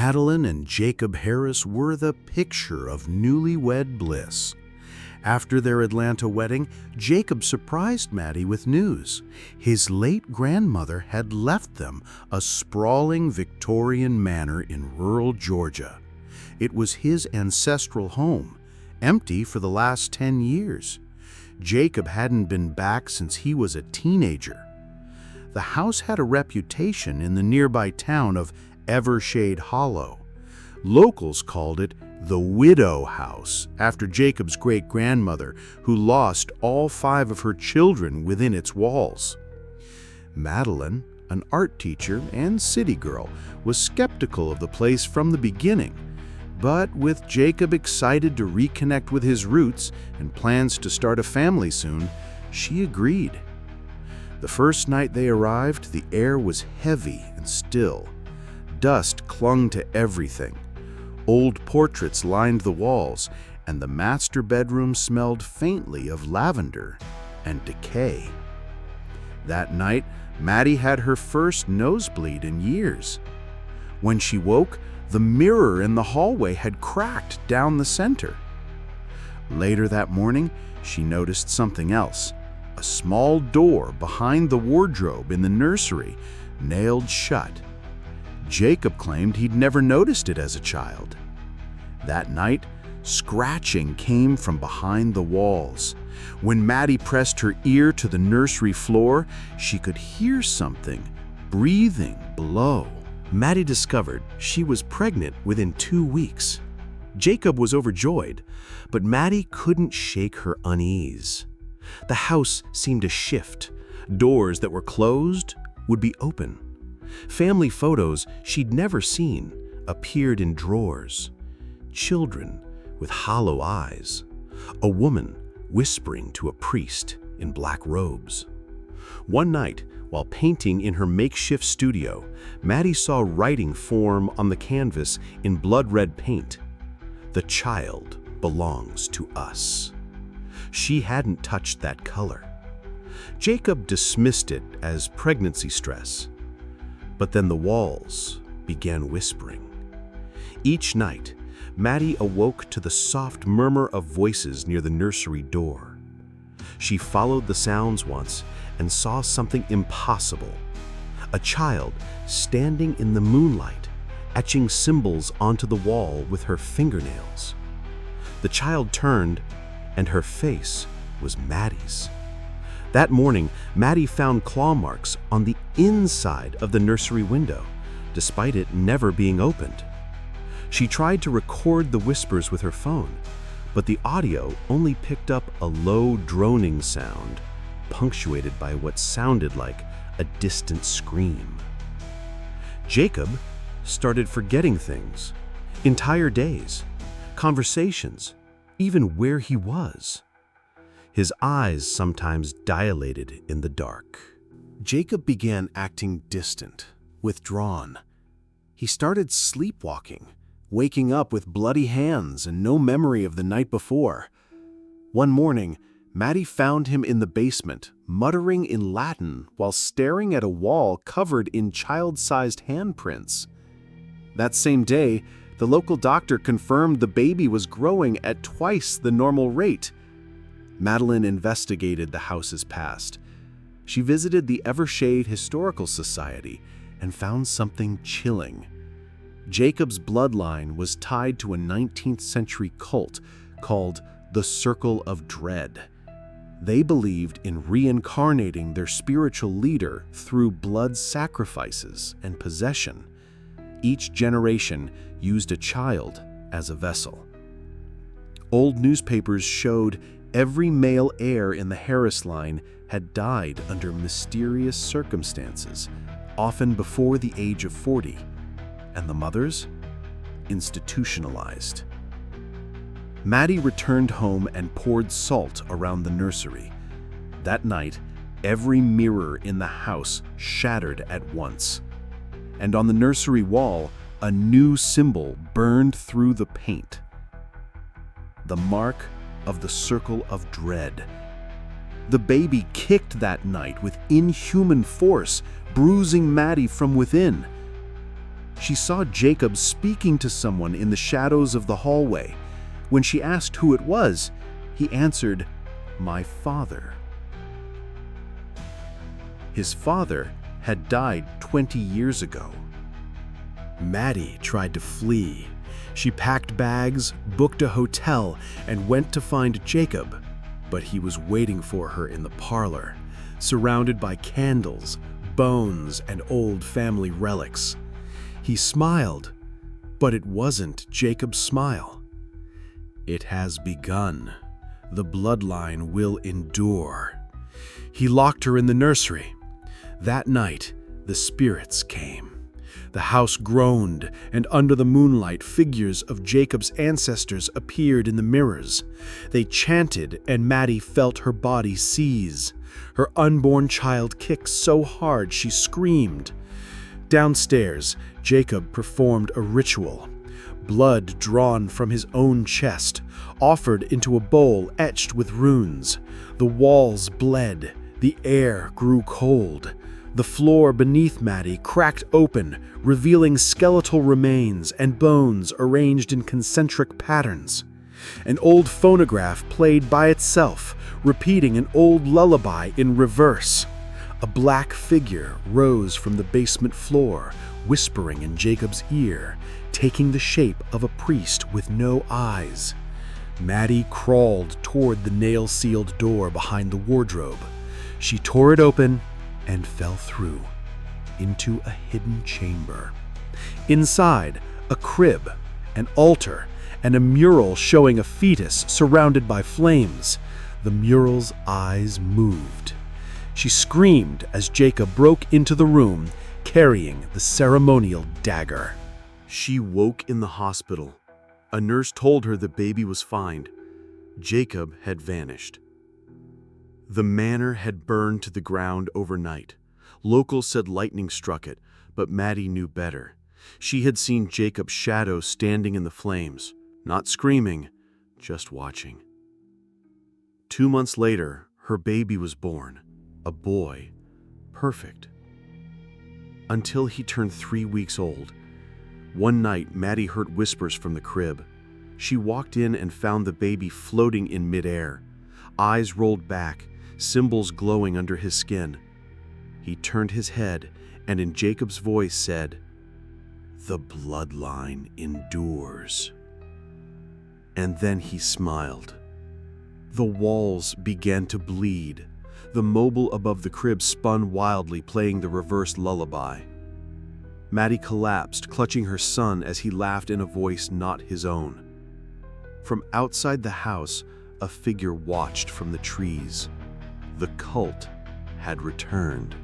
Madeline and Jacob Harris were the picture of newlywed bliss. After their Atlanta wedding, Jacob surprised Maddie with news. His late grandmother had left them a sprawling Victorian manor in rural Georgia. It was his ancestral home, empty for the last 10 years. Jacob hadn't been back since he was a teenager. The house had a reputation in the nearby town of Evershade Hollow. Locals called it the Widow House, after Jacob's great-grandmother, who lost all 5 of her children within its walls. Madeline, an art teacher and city girl, was skeptical of the place from the beginning. But with Jacob excited to reconnect with his roots and plans to start a family soon, she agreed. The first night they arrived, the air was heavy and still. Dust clung to everything. Old portraits lined the walls, and the master bedroom smelled faintly of lavender and decay. That night, Maddie had her first nosebleed in years. When she woke, the mirror in the hallway had cracked down the center. Later that morning, she noticed something else. A small door behind the wardrobe in the nursery, nailed shut. Jacob claimed he'd never noticed it as a child. That night, scratching came from behind the walls. When Maddie pressed her ear to the nursery floor, she could hear something breathing below. Maddie discovered she was pregnant within 2 weeks. Jacob was overjoyed, but Maddie couldn't shake her unease. The house seemed to shift. Doors that were closed would be open. Family photos she'd never seen appeared in drawers. Children with hollow eyes. A woman whispering to a priest in black robes. One night, while painting in her makeshift studio, Maddie saw writing form on the canvas in blood-red paint. "The child belongs to us." She hadn't touched that color. Jacob dismissed it as pregnancy stress. But then the walls began whispering. Each night, Maddie awoke to the soft murmur of voices near the nursery door. She followed the sounds once and saw something impossible. A child standing in the moonlight, etching symbols onto the wall with her fingernails. The child turned, and her face was Maddie's. That morning, Maddie found claw marks on the inside of the nursery window, despite it never being opened. She tried to record the whispers with her phone, but the audio only picked up a low droning sound, punctuated by what sounded like a distant scream. Jacob started forgetting things, entire days, conversations, even where he was. His eyes sometimes dilated in the dark. Jacob began acting distant, withdrawn. He started sleepwalking, waking up with bloody hands and no memory of the night before. One morning, Maddie found him in the basement, muttering in Latin while staring at a wall covered in child-sized handprints. That same day, the local doctor confirmed the baby was growing at twice the normal rate. Madeline investigated the house's past. She visited the Evershade Historical Society and found something chilling. Jacob's bloodline was tied to a 19th century cult called the Circle of Dread. They believed in reincarnating their spiritual leader through blood sacrifices and possession. Each generation used a child as a vessel. Old newspapers showed every male heir in the Harris line had died under mysterious circumstances, often before the age of 40, and the mothers institutionalized. Maddie returned home and poured salt around the nursery. That night, every mirror in the house shattered at once. And on the nursery wall, a new symbol burned through the paint. The mark of the Circle of Dread. The baby kicked that night with inhuman force, bruising Maddie from within. She saw Jacob speaking to someone in the shadows of the hallway. When she asked who it was, he answered, "My father." His father had died 20 years ago. Maddie tried to flee. She packed bags, booked a hotel, and went to find Jacob. But he was waiting for her in the parlor, surrounded by candles, bones, and old family relics. He smiled, but it wasn't Jacob's smile. "It has begun. The bloodline will endure." He locked her in the nursery. That night, the spirits came. The house groaned, and under the moonlight, figures of Jacob's ancestors appeared in the mirrors. They chanted, and Maddie felt her body seize. Her unborn child kicked so hard she screamed. Downstairs, Jacob performed a ritual. Blood drawn from his own chest, offered into a bowl etched with runes. The walls bled. The air grew cold. The floor beneath Maddie cracked open, revealing skeletal remains and bones arranged in concentric patterns. An old phonograph played by itself, repeating an old lullaby in reverse. A black figure rose from the basement floor, whispering in Jacob's ear, taking the shape of a priest with no eyes. Maddie crawled toward the nail-sealed door behind the wardrobe. She tore it open and fell through into a hidden chamber. Inside, a crib, an altar, and a mural showing a fetus surrounded by flames. The mural's eyes moved. She screamed as Jacob broke into the room, carrying the ceremonial dagger. She woke in the hospital. A nurse told her the baby was fine. Jacob had vanished. The manor had burned to the ground overnight. Locals said lightning struck it, but Maddie knew better. She had seen Jacob's shadow standing in the flames, not screaming, just watching. 2 months later, her baby was born, a boy, perfect. Until he turned 3 weeks old. One night, Maddie heard whispers from the crib. She walked in and found the baby floating in midair, eyes rolled back, symbols glowing under his skin. He turned his head and in Jacob's voice said, "The bloodline endures." And then he smiled. The walls began to bleed. The mobile above the crib spun wildly, playing the reverse lullaby. Maddie collapsed, clutching her son as he laughed in a voice not his own. From outside the house, a figure watched from the trees. The cult had returned.